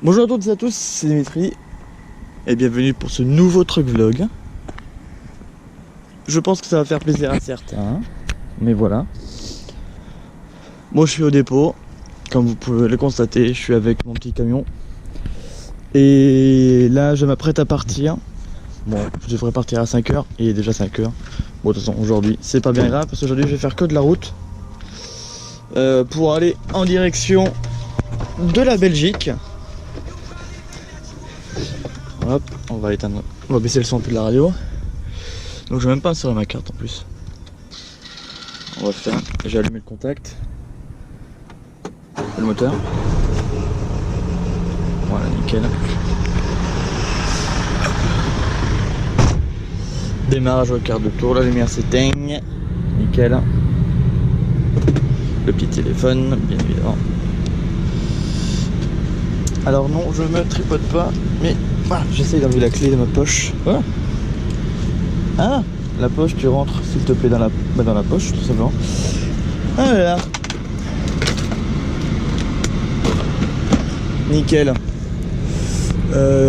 Bonjour à toutes et à tous, c'est Dimitri et bienvenue pour ce nouveau truc vlog. Je pense que ça va faire plaisir à certains, mais voilà. Moi je suis au dépôt, comme vous pouvez le constater, je suis avec mon petit camion. Et là je m'apprête à partir. Bon, je devrais partir à 5h, il est déjà 5h. Bon, de toute façon aujourd'hui c'est pas bien grave parce qu'aujourd'hui je vais faire que de la route pour aller en direction de la Belgique. Hop, on va baisser le son de la radio. Donc je vais même pas insérer ma carte en plus. On va faire, j'ai allumé le contact. Le moteur. Voilà, nickel. Démarrage au quart de tour, la lumière s'éteigne. Nickel. Le petit téléphone, bien évidemment. Alors non, je me tripote pas, mais voilà, j'essaye d'enlever la clé de ma poche. Voilà. Ah, la poche, tu rentres s'il te plaît dans la poche, tout simplement. Ah là là. Nickel.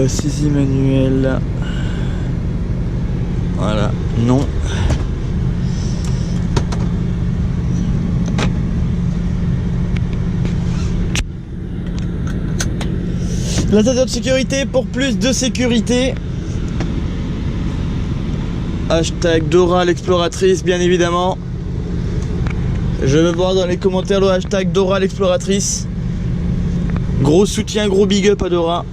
Saisie manuelle. Voilà, non. La ceinture de sécurité pour plus de sécurité. Hashtag Dora l'exploratrice, bien évidemment. Je veux voir dans les commentaires le hashtag Dora l'exploratrice. Gros soutien, gros big up à Dora.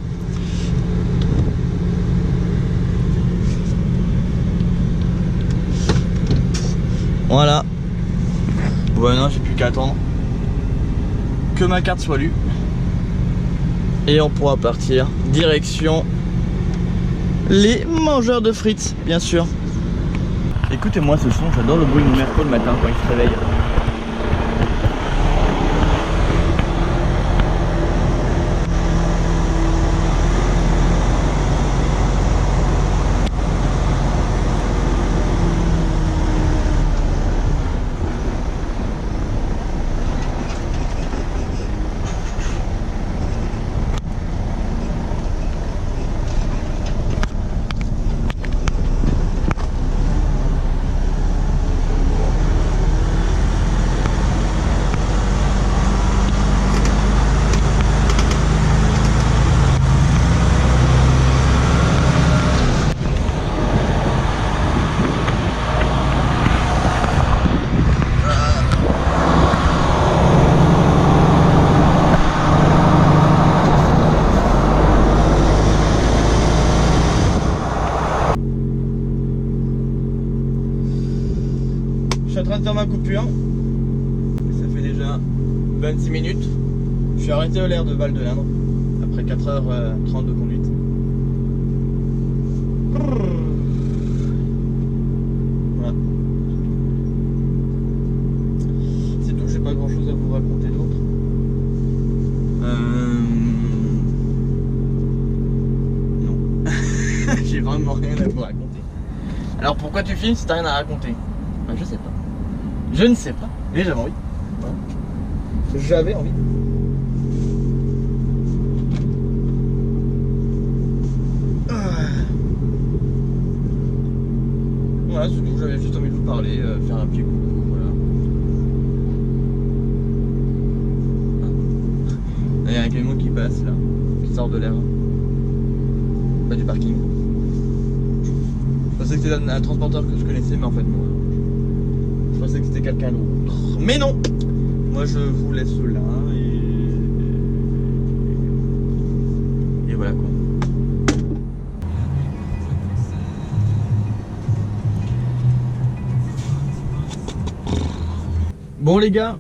Voilà. Bon, maintenant j'ai plus qu'à attendre que ma carte soit lue. Et on pourra partir direction les mangeurs de frites, bien sûr. Écoutez-moi ce son, j'adore le bruit de Merco le matin quand il se réveille. Je suis en train de faire ma coupure. Ça fait déjà 26 minutes. Je suis arrêté au l'air de Val-de-Lindre après 4h30 de conduite. Voilà. C'est tout, j'ai pas grand chose à vous raconter d'autre. Non. J'ai vraiment rien à vous raconter. Alors pourquoi tu filmes si t'as rien à raconter? Ben, je sais pas. Je ne sais pas, mais j'avais envie. Voilà. J'avais envie. Voilà, c'est tout. J'avais juste envie de vous parler, faire un petit coucou. Voilà. Il y a un camion qui passe là, qui sort de l'air. Pas du parking. Je pensais que c'était un transporteur que je connaissais, mais en fait, non. Je pensais que c'était quelqu'un d'autre. Mais non! Moi je vous laisse là et voilà quoi. Bon les gars,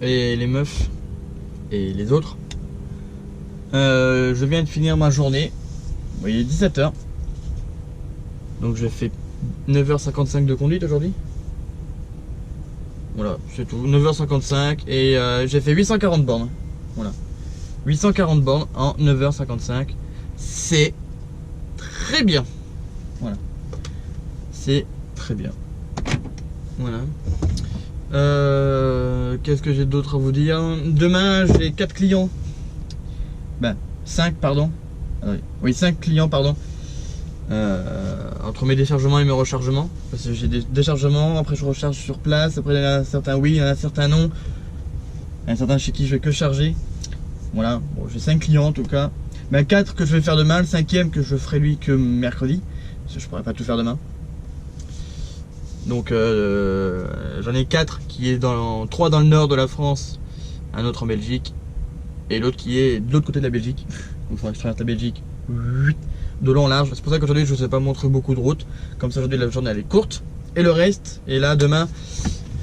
et les meufs, et les autres, je viens de finir ma journée. Vous voyez, 17h. Donc j'ai fait 9h55 de conduite aujourd'hui. Voilà, c'est tout, 9h55 et j'ai fait 840 bornes. Voilà, 840 bornes en 9h55. C'est très bien. Voilà, c'est très bien. Voilà. Qu'est-ce que j'ai d'autre à vous dire? Demain j'ai 4 clients. Ben, 5 pardon. Oui 5 clients pardon. Entre mes déchargements et mes rechargements. Parce que j'ai des déchargements, après je recharge sur place, après il y en a certains oui, il y en a certains non. Il y en a certains chez qui je vais que charger. Voilà, bon, j'ai 5 clients en tout cas. Mais 4 que je vais faire demain, le 5e que je ferai lui que mercredi. Parce que je pourrais pas tout faire demain. Donc j'en ai 4 qui est dans 3 dans le nord de la France, un autre en Belgique et l'autre qui est de l'autre côté de la Belgique. Donc il faudra que je traverse la Belgique de long en large. C'est pour ça qu'aujourd'hui je ne vous ai pas montré beaucoup de routes. Comme ça aujourd'hui la journée elle est courte. Et le reste, et là demain,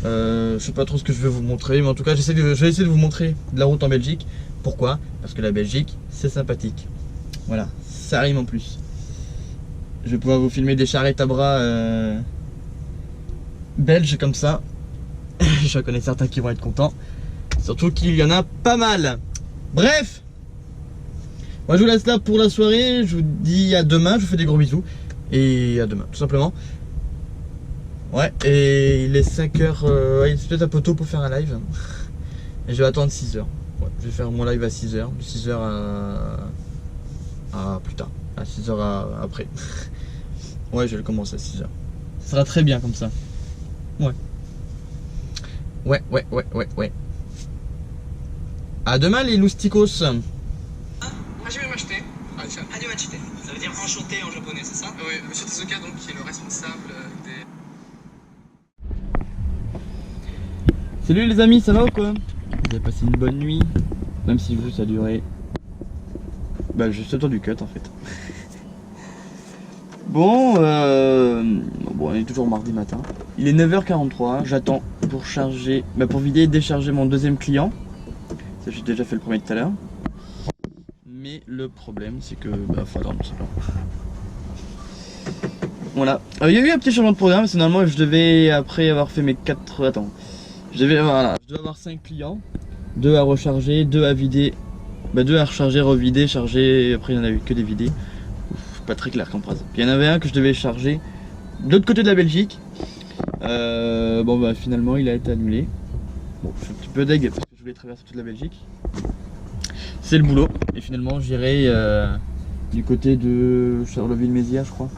je sais pas trop ce que je vais vous montrer. Mais en tout cas je vais essayer de vous montrer de la route en Belgique. Pourquoi? Parce que la Belgique c'est sympathique. Voilà, ça rime en plus. Je vais pouvoir vous filmer des charrettes à bras belges comme ça. Je connais certains qui vont être contents. Surtout qu'il y en a pas mal. Bref, moi je vous laisse là pour la soirée. Je vous dis à demain, je vous fais des gros bisous. Et à demain, tout simplement. Ouais, et il est 5h, il est peut-être un peu tôt pour faire un live. Et je vais attendre 6h. Ouais, je vais faire mon live à 6h. De 6h à plus tard. À 6h après. Ouais, je vais le commencer à 6h. Ça sera très bien comme ça. Ouais. Ouais. À demain les lousticos. Hajime-mashite. Hajime-mashite. Ça veut dire enchanté en japonais, c'est ça? Oui, Monsieur Tezuka, donc, qui est le responsable des... Salut les amis, ça va ou quoi? Vous avez passé une bonne nuit? Même si vous ça a duré juste le temps du cut en fait. Bon, on est toujours mardi matin. Il est 9h43, j'attends pour charger, pour vider et décharger mon deuxième client. Ça j'ai déjà fait le premier tout à l'heure. Mais le problème c'est que faut attendre tout simplement. Voilà. Il y a eu un petit changement de programme, c'est normalement je devais après avoir fait mes 4. Attends. Je devais avoir 5 clients, 2 à recharger, 2 à vider, 2 à recharger, revider, charger, après il n'y en a eu que des vidés. Pas très clair comme phrase. Puis il y en avait un que je devais charger de l'autre côté de la Belgique. Finalement il a été annulé. Bon, je suis un petit peu deg parce que je voulais traverser toute la Belgique. C'est le boulot. Et finalement j'irai du côté de Charleville-Mézières je crois.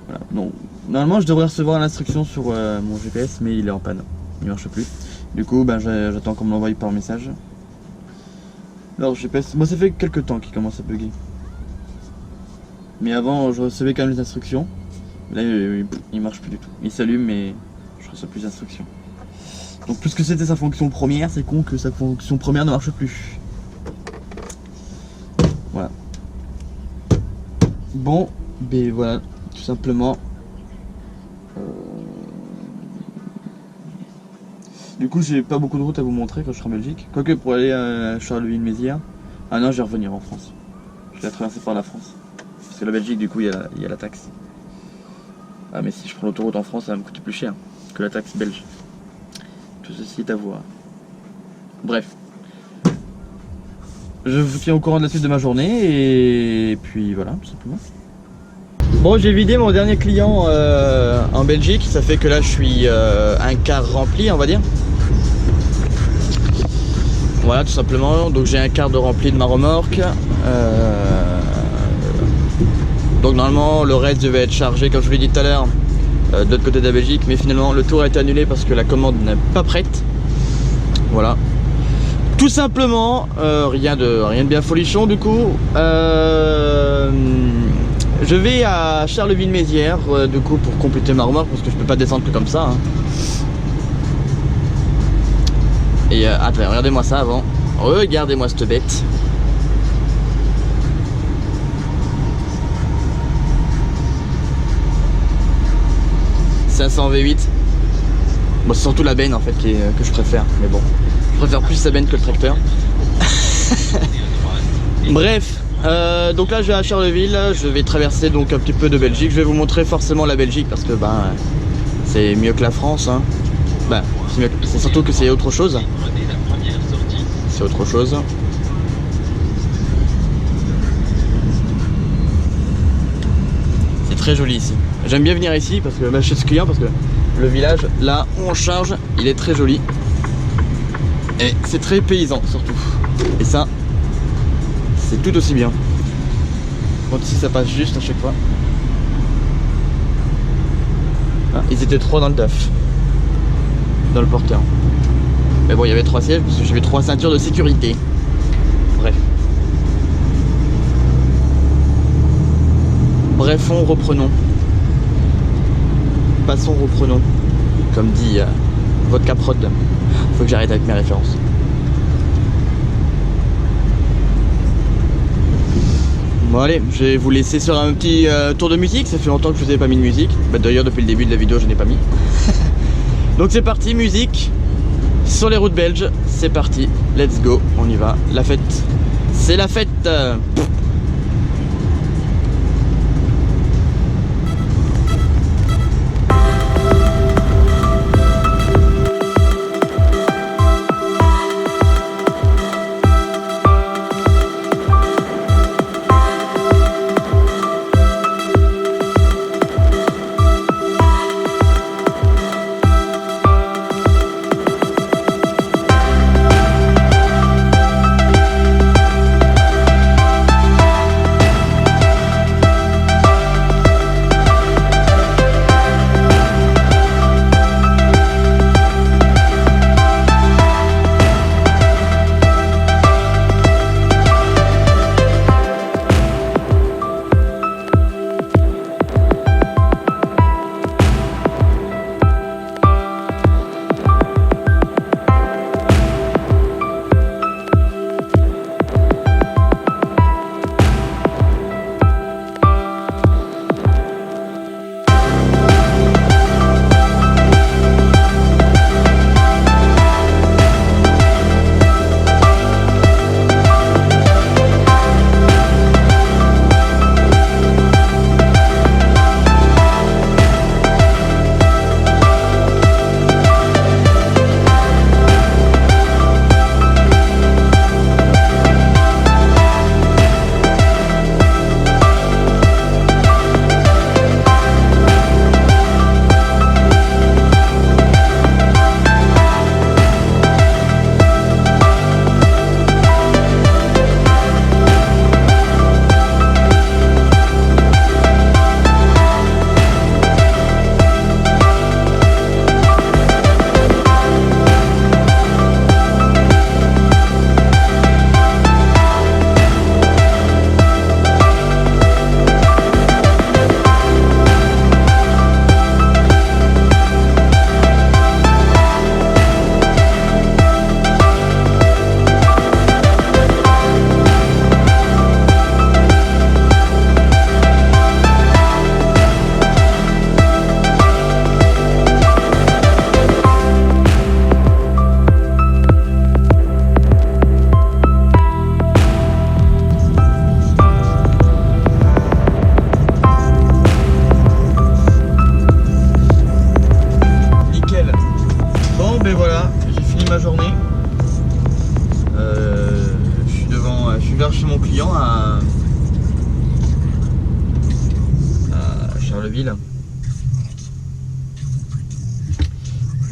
Voilà. Non. Normalement je devrais recevoir l'instruction sur mon GPS mais il est en panne. Il marche plus. Du coup j'attends qu'on me l'envoie par message. Alors GPS, moi ça fait quelques temps qu'il commence à bugger. Mais avant je recevais quand même les instructions. Là il marche plus du tout. Il s'allume mais je reçois plus d'instructions. Donc puisque c'était sa fonction première, c'est con que sa fonction première ne marche plus. Voilà. Bon, voilà, tout simplement. Du coup j'ai pas beaucoup de routes à vous montrer quand je serai en Belgique. Quoique pour aller à Charleville-Mézières. Ah non, je vais revenir en France. Je vais traverser par la France. Parce que la Belgique du coup il y a la taxe. Ah mais si je prends l'autoroute en France ça va me coûter plus cher que la taxe belge. Tout ceci est à voir. Bref. Je vous tiens au courant de la suite de ma journée et puis voilà tout simplement. Bon j'ai vidé mon dernier client en Belgique. Ça fait que là je suis un quart rempli on va dire. Voilà tout simplement. Donc j'ai un quart de rempli de ma remorque. Donc normalement le reste devait être chargé comme je vous l'ai dit tout à l'heure de l'autre côté de la Belgique, mais finalement le tour a été annulé parce que la commande n'est pas prête. Voilà. Tout simplement, rien de bien folichon du coup. Je vais à Charleville-Mézières du coup pour compléter ma remorque parce que je peux pas descendre que comme ça. Hein. Et attends, regardez-moi ça avant. Regardez-moi cette bête. V8. Bon, c'est surtout la benne en fait que je préfère, mais bon, je préfère plus la benne que le tracteur. Bref, donc là je vais à Charleville, je vais traverser donc un petit peu de Belgique. Je vais vous montrer forcément la Belgique parce que c'est mieux que la France. Hein. C'est surtout que c'est autre chose. C'est autre chose. C'est très joli ici. J'aime bien venir ici parce que chez ce client parce que le village là où on charge il est très joli et c'est très paysan surtout. Et ça c'est tout aussi bien. Bon, ici ça passe juste à chaque fois. Ah, ils étaient 3 dans le DAF, dans le porteur. Mais bon, il y avait 3 sièges parce que j'avais 3 ceintures de sécurité. Bref. Brefons, reprenons. Passons, reprenons. Comme dit votre caprotte. Faut que j'arrête avec mes références. Bon allez, je vais vous laisser sur un petit tour de musique. Ça fait longtemps que je vous ai pas mis de musique. Bah, d'ailleurs depuis le début de la vidéo je n'ai pas mis. Donc c'est parti, musique sur les routes belges. C'est parti, let's go, on y va. La fête, c'est la fête.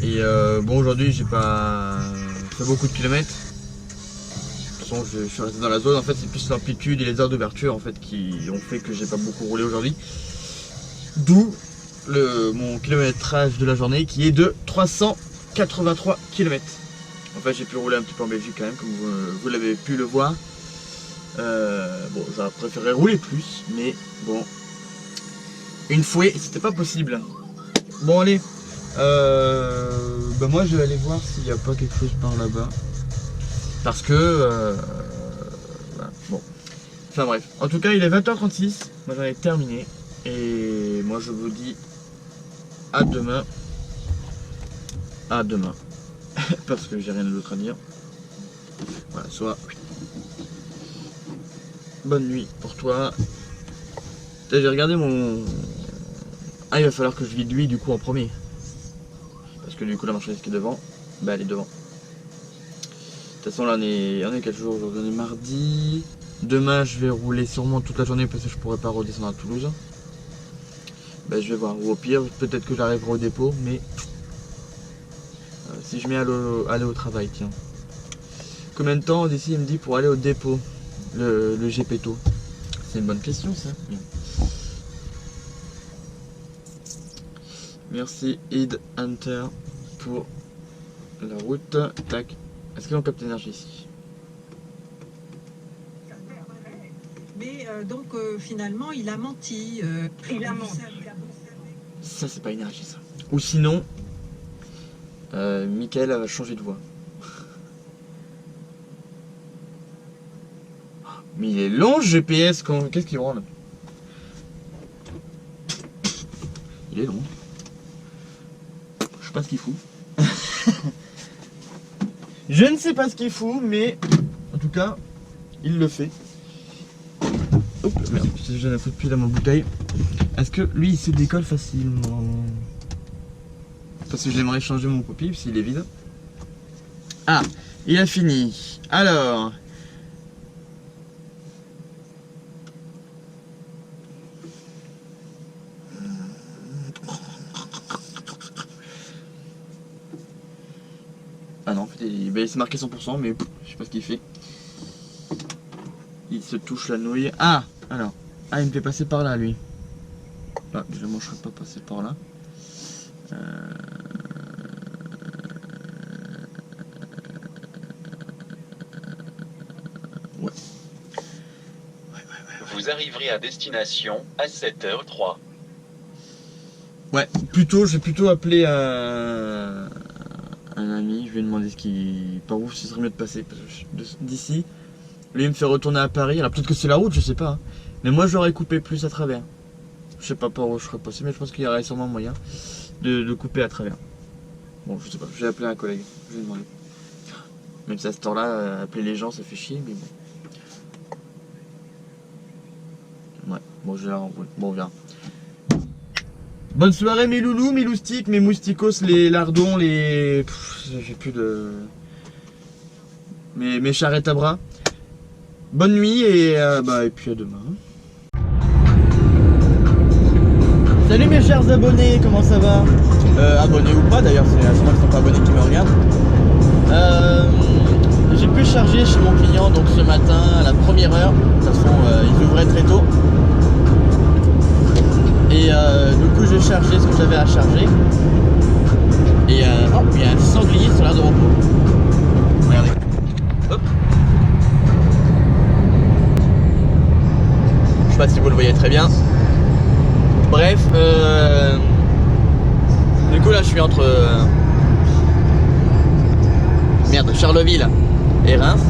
Et bon, aujourd'hui j'ai pas fait beaucoup de kilomètres. De toute façon je suis resté dans la zone. En fait c'est plus l'amplitude et les heures d'ouverture en fait qui ont fait que j'ai pas beaucoup roulé aujourd'hui. D'où mon kilométrage de la journée qui est de 383 km. En fait j'ai pu rouler un petit peu en Belgique quand même, comme vous l'avez pu le voir. Bon, j'aurais préféré rouler plus, mais bon, une fois c'était pas possible. Bon allez, bah moi je vais aller voir s'il n'y a pas quelque chose par là-bas, parce que voilà, bon, enfin bref, en tout cas il est 20h36, moi j'en ai terminé, et moi je vous dis à demain, parce que j'ai rien d'autre à dire. Voilà, soit bonne nuit pour toi. J'ai regardé mon... Ah, il va falloir que je vide lui du coup en premier. Parce que du coup la marchandise qui est devant, bah elle est devant. De toute façon là on est quel jour aujourd'hui? On est mardi. Demain je vais rouler sûrement toute la journée parce que je pourrais pas redescendre à Toulouse. Bah je vais voir, ou au pire peut-être que j'arriverai au dépôt, mais si je mets aller au travail, tiens. Combien de temps d'ici il me dit pour aller au dépôt? le Gepetto? C'est une bonne question ça. Bien. Merci Id Hunter pour la route. Tac. Est-ce qu'on capte l'énergie ici? Mais donc finalement il a menti. Il a menti. Ça c'est pas énergie ça. Ou sinon, Michael va changer de voix. Mais il est long ce GPS quand... Qu'est-ce qu'il rend là? Il est long. Je sais pas ce qu'il fout. Je ne sais pas ce qu'il fout, mais en tout cas, il le fait. Hop, merde, j'ai un coup de pied dans ma bouteille. Est-ce que lui il se décolle facilement? Parce que j'aimerais changer mon copie parce qu'il est vide. Ah, il a fini. Alors. Ah non, en fait, il s'est marqué 100%, mais je sais pas ce qu'il fait. Il se touche la nouille. Ah, alors. Ah, il me fait passer par là, lui. Ah, déjà, moi, je serais pas passé par là. Ouais. Vous arriverez à destination à 7h03. Ouais, plutôt, j'ai plutôt appelé un ami, je vais lui demander par où ce serait mieux de passer d'ici. Lui il me fait retourner à Paris, alors peut-être que c'est la route, je sais pas. Mais moi j'aurais coupé plus à travers. Je sais pas par où je serais passé, mais je pense qu'il y aurait sûrement moyen de couper à travers. Bon, je sais pas, j'ai appelé un collègue, je vais lui demander. Même si à ce temps-là, appeler les gens ça fait chier, mais bon. Ouais, bon, je vais la renvoyer. Bon, on verra. Bonne soirée mes loulous, mes loustiques, mes mousticos, les lardons, les... J'ai plus de... Mes charrettes à bras. Bonne nuit et puis à demain. Salut mes chers abonnés, comment ça va? Abonnés ou pas d'ailleurs, c'est moi qui ne sont pas abonnés qui me regardent. J'ai pu charger chez mon client donc ce matin à la première heure. De toute façon, ils ouvraient très tôt. Et du coup j'ai chargé ce que j'avais à charger. Et oh, il y a un sanglier sur l'aire de repos. Regardez. Hop. Je sais pas si vous le voyez très bien. Bref, du coup là je suis entre Charleville et Reims.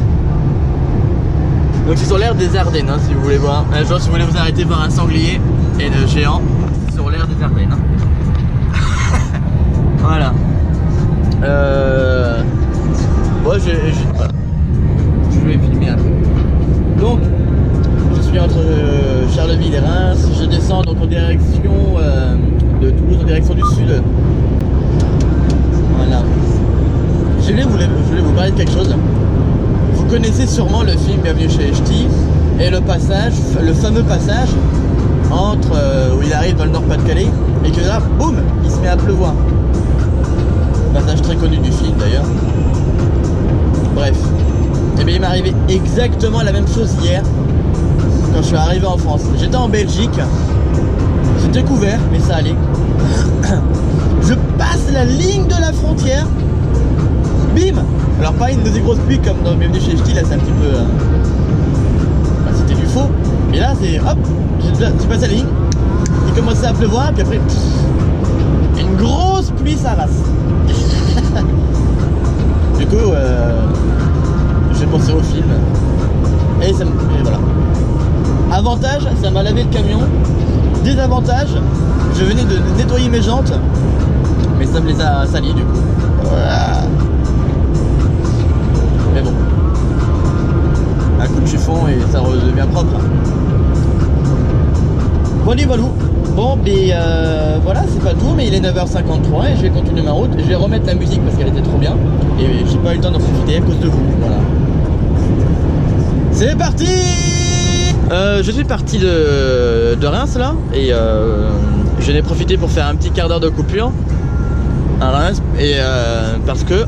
Donc c'est sur l'aire des Ardennes hein, si vous voulez voir. Un jour si vous voulez vous arrêter par un sanglier et de géant, c'est sur l'aire des Ardennes. Hein. Voilà. Bon, voilà. Je vais filmer un peu. Donc, je suis entre Charleville et Reims. Je descends donc en direction de Toulouse, en direction du sud. Voilà. Je voulais vous parler de quelque chose. Vous connaissez sûrement le film Bienvenue chez Ch'ti et le fameux passage entre où il arrive dans le Nord-Pas-de-Calais et que là, boum, il se met à pleuvoir. Passage très connu du film d'ailleurs. Bref. Et bien il m'est arrivé exactement la même chose hier quand je suis arrivé en France. J'étais en Belgique, c'était couvert mais ça allait. Je passe la ligne de la frontière. Bim. Alors pas une de ces grosses pluies comme dans Bienvenue chez Ch'ti, là c'est un petit peu... c'était du faux. Et là c'est hop, j'ai passé la ligne, il commençait à pleuvoir, puis après une grosse pluie ça rase. Du coup j'ai pensé au film et voilà. Avantage, ça m'a lavé le camion. Désavantage, je venais de nettoyer mes jantes mais ça me les a salies du coup. Voilà. Mais bon, un coup de chiffon et ça redevient propre. Voilà. Bon, ben voilà, c'est pas tout, mais il est 9h53 et je vais continuer ma route. Je vais remettre la musique parce qu'elle était trop bien et j'ai pas eu le temps d'en profiter à cause de vous. Voilà. C'est parti. Je suis parti de Reims là et j'en ai profité pour faire un petit quart d'heure de coupure à Reims et parce que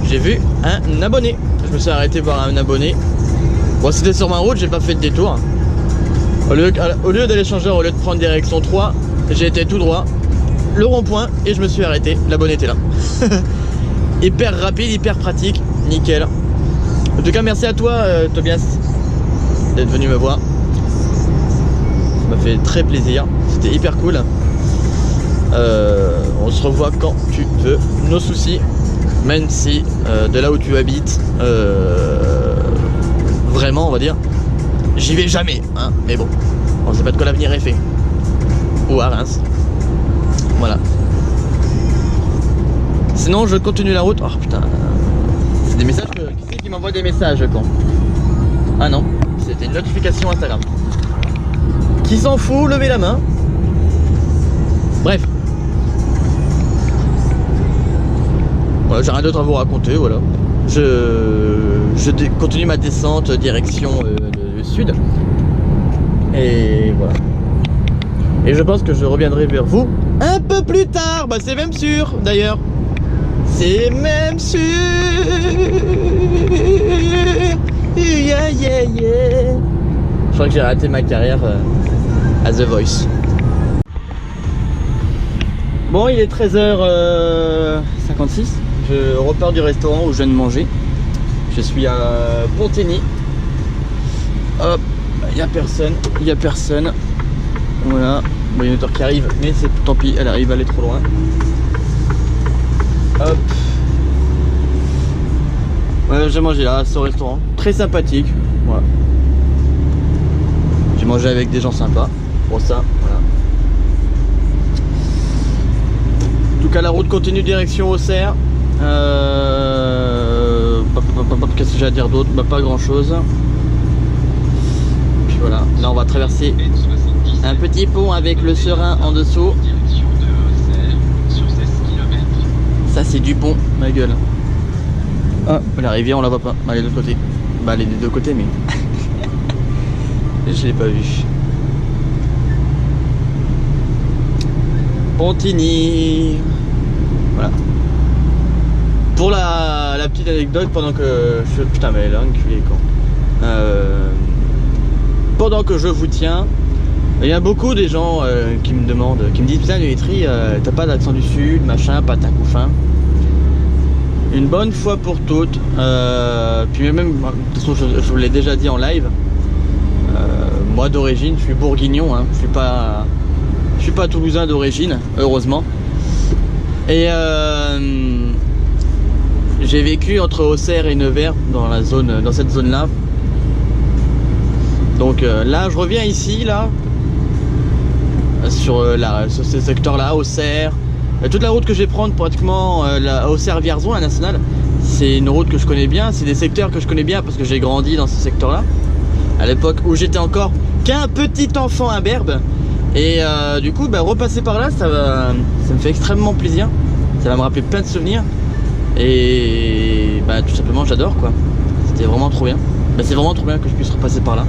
j'ai vu un abonné. Je me suis arrêté voir un abonné Bon, c'était sur ma route, j'ai pas fait de détour. Au lieu d'aller changer, au lieu de prendre direction 3, j'ai été tout droit, le rond-point, et je me suis arrêté. La bonne était là. Hyper rapide, hyper pratique, nickel. En tout cas, merci à toi, Tobias, d'être venu me voir. Ça m'a fait très plaisir, c'était hyper cool. On se revoit quand tu veux, nos soucis, même si de là où tu habites, vraiment, on va dire, j'y vais jamais, hein, mais bon, on sait pas de quoi l'avenir est fait. Ou à Reims. Voilà. Sinon, je continue la route. Oh putain, c'est des messages qui c'est qui m'envoie des messages quand? Ah non, c'était une notification Instagram. Qui s'en fout, levez la main. Bref. Voilà, j'ai rien d'autre à vous raconter, voilà. Je continue ma descente direction le sud. Et voilà. Et je pense que je reviendrai vers vous un peu plus tard. Bah c'est même sûr d'ailleurs. C'est même sûr. Yeah, yeah, yeah. Je crois que j'ai raté ma carrière à The Voice. Bon, il est 13h56. Je repars du restaurant où je viens de manger. Je suis à Pontigny. Hop, il n'y a personne. Il n'y a personne. Voilà. Bon, il y a une autre qui arrive, mais c'est tant pis, elle arrive, elle est trop loin. Hop. Ouais, j'ai mangé là, à ce restaurant. Très sympathique. Voilà. J'ai mangé avec des gens sympas. Pour ça, voilà. En tout cas, la route continue direction Auxerre. Qu'est-ce que j'ai à dire d'autre? Bah, pas grand chose. Puis voilà, là on va traverser un petit pont avec le serein en dessous. Ça c'est du pont, ma gueule. Ah, la rivière on la voit pas, elle est de l'autre côté. Bah elle est des deux côtés mais je l'ai pas vu. Pontigny. Voilà. Pour la petite anecdote, pendant que je... Putain mais elle est enculée quand. Pendant que je vous tiens, il y a beaucoup des gens qui me demandent, qui me disent putain Dimitri, t'as pas d'accent du sud, machin, patin couffin. Une bonne fois pour toutes, puis même, de toute façon je vous l'ai déjà dit en live, moi d'origine je suis bourguignon, hein, je suis pas toulousain d'origine, heureusement. Et j'ai vécu entre Auxerre et Nevers dans cette zone là. Donc là je reviens ici là sur ce secteur là, Auxerre. Toute la route que je vais prendre pratiquement Auxerre-Vierzon, la nationale, c'est une route que je connais bien, c'est des secteurs que je connais bien parce que j'ai grandi dans ce secteur là à l'époque où j'étais encore qu'un petit enfant imberbe. Et du coup bah, repasser par là ça me fait extrêmement plaisir, ça va me rappeler plein de souvenirs. Et bah tout simplement j'adore quoi, c'était vraiment trop bien. Bah, c'est vraiment trop bien que je puisse repasser par là.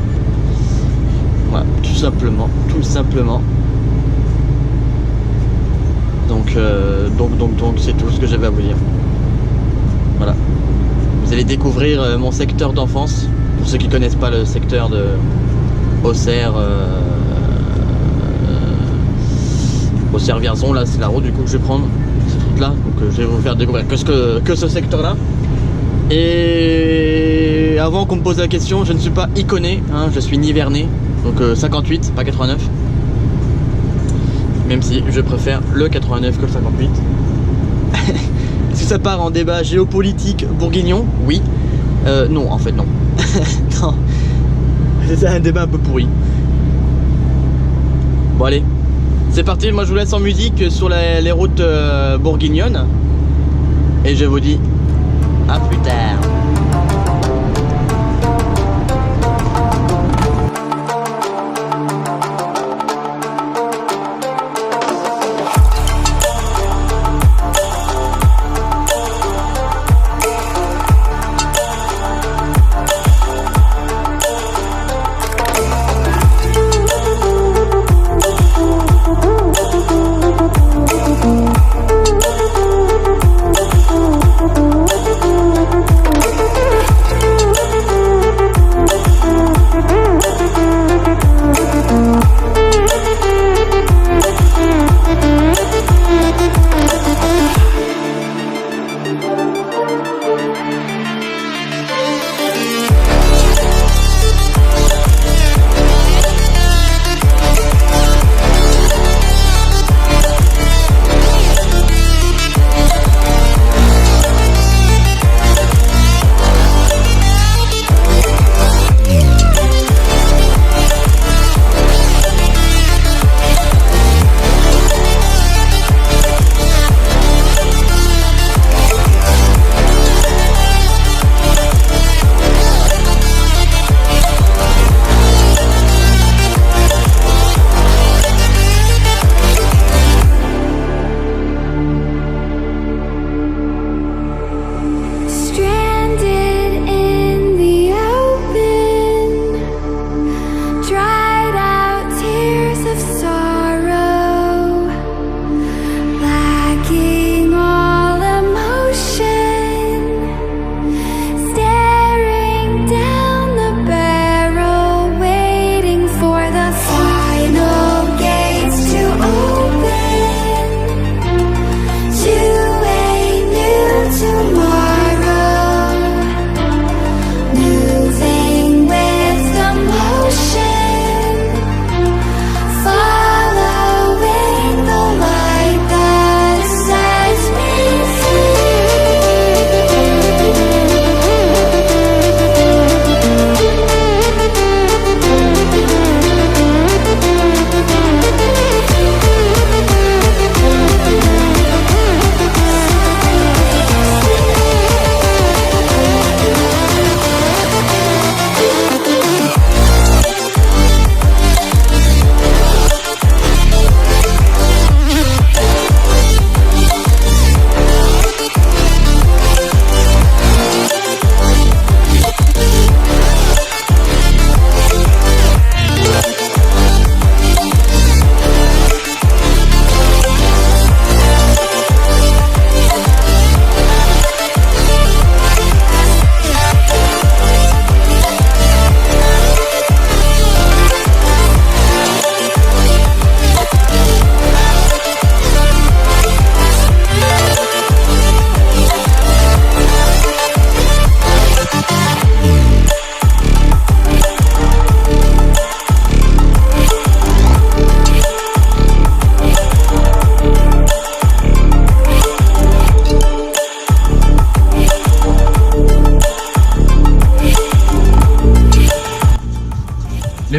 Voilà, tout simplement. Donc c'est tout ce que j'avais à vous dire. Voilà. Vous allez découvrir mon secteur d'enfance. Pour ceux qui connaissent pas le secteur de Auxerre, Auxerre-Vierzon, là c'est la route du coup que je vais prendre. Cette route là, donc je vais vous faire découvrir que ce secteur là. Et avant qu'on me pose la question, je ne suis pas iconé, hein, je suis nivernais, donc 58, pas 89. Même si je préfère le 89 que le 58. Est-ce que ça part en débat géopolitique bourguignon? Oui. Non, en fait non. Non. C'est un débat un peu pourri. Bon allez, c'est parti, moi je vous laisse en musique sur les routes bourguignonnes. Et je vous dis à plus tard.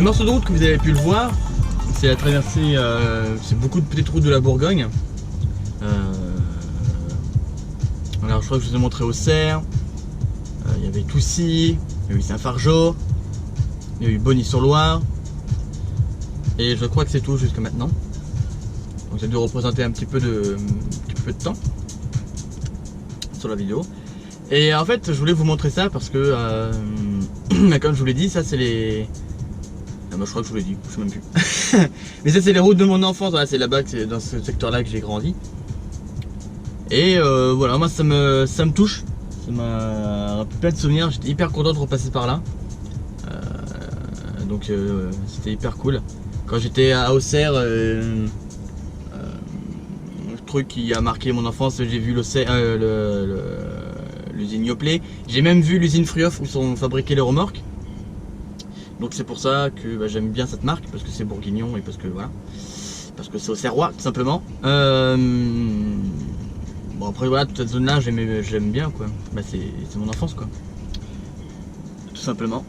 morceau de route que vous avez pu le voir, c'est la traversée, c'est beaucoup de petites routes de la Bourgogne. Alors je crois que je vous ai montré Auxerre, il y avait Toussy, il y a eu Saint-Fargeau, il y a eu Bonny-sur-Loire, et je crois que c'est tout jusqu'à maintenant. Donc ça a dû représenter un petit peu de temps sur la vidéo. Et en fait je voulais vous montrer ça parce que comme je vous l'ai dit, ça c'est les... Ah, moi je crois que je vous l'ai dit, je sais même plus. Mais ça c'est les routes de mon enfance, voilà, c'est là-bas, c'est dans ce secteur là que j'ai grandi. Et voilà, moi ça me touche, ça m'a rappelé plein de souvenirs, j'étais hyper content de repasser par là. Donc c'était hyper cool. Quand j'étais à Auxerre, le truc qui a marqué mon enfance, j'ai vu l'usine Yoplait, j'ai même vu l'usine Frioff où sont fabriquées les remorques. Donc c'est pour ça que bah, j'aime bien cette marque, parce que c'est bourguignon et parce que voilà, parce que c'est auxerrois tout simplement. Bon après voilà, toute cette zone là j'aime bien quoi, bah, c'est mon enfance quoi, tout simplement.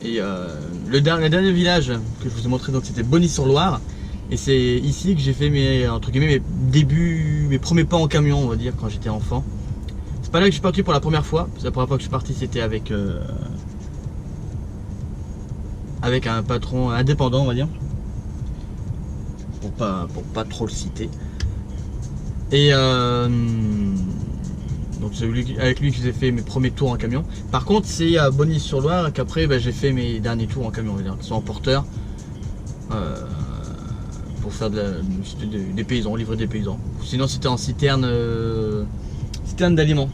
Et le dernier village que je vous ai montré, donc c'était Bonny-sur-Loire, et c'est ici que j'ai fait mes, entre guillemets, mes premiers pas en camion, on va dire, quand j'étais enfant. C'est pas là que je suis parti pour la première fois, parce que la première fois que je suis parti c'était avec un patron indépendant, on va dire, pour pas trop le citer. Et donc c'est avec lui que j'ai fait mes premiers tours en camion. Par contre c'est à Bonny-sur-Loire qu'après bah, j'ai fait mes derniers tours en camion, on va dire, qui sont en porteur, pour faire des paysans, livrer des paysans. Sinon c'était en citerne d'aliments.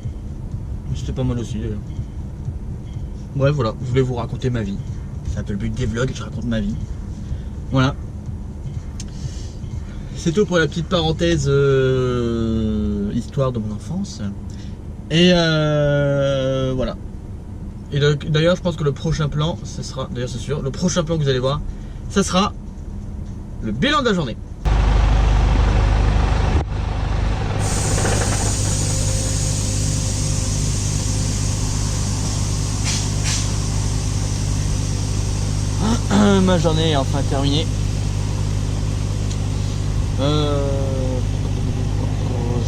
C'était pas mal aussi d'ailleurs. Bref voilà, je voulais vous raconter ma vie. C'est un peu le but des vlogs, je raconte ma vie. Voilà. C'est tout pour la petite parenthèse histoire de mon enfance. Et voilà. Et d'ailleurs je pense que le prochain plan, ce sera, d'ailleurs c'est sûr, le prochain plan que vous allez voir, ça sera le bilan de la journée. Ma journée est enfin terminée.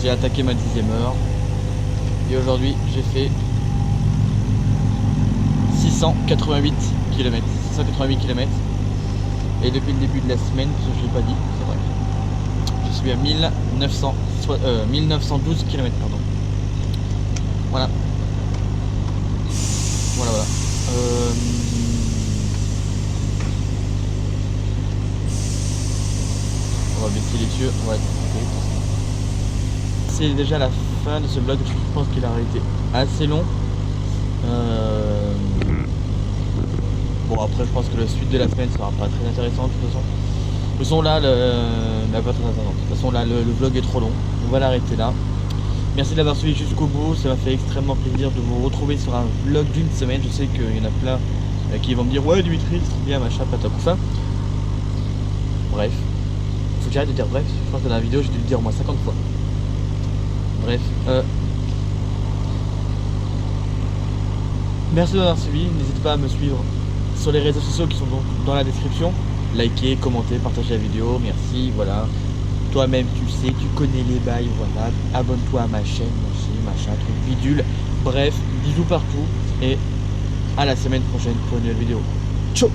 J'ai attaqué ma 10e heure et aujourd'hui j'ai fait 688 km. Et depuis le début de la semaine, parce que je ne l'ai pas dit, c'est vrai, je suis à 1912 km, pardon. Voilà. Voilà. On va baisser les yeux, ouais. C'est déjà la fin de ce vlog, je pense qu'il a été assez long. Bon après je pense que la suite de la semaine sera pas très intéressante de toute façon. De toute façon là, pas très intéressante. De toute façon là le vlog est trop long, on va l'arrêter là. Merci d'avoir suivi jusqu'au bout, ça m'a fait extrêmement plaisir de vous retrouver sur un vlog d'une semaine. Je sais qu'il y en a plein qui vont me dire ouais Dimitri c'est bien machin patata tout ça. Bref. Faut que j'arrête de dire bref, je pense que dans la vidéo j'ai dû le dire au moins 50 fois. Bref, merci d'avoir suivi, n'hésitez pas à me suivre sur les réseaux sociaux qui sont donc dans la description. Likez, commentez, partagez la vidéo, merci, voilà. Toi-même tu sais, tu connais les bails, voilà. Abonne-toi à ma chaîne, machin, truc bidule. Bref, bisous partout et à la semaine prochaine pour une nouvelle vidéo. Ciao.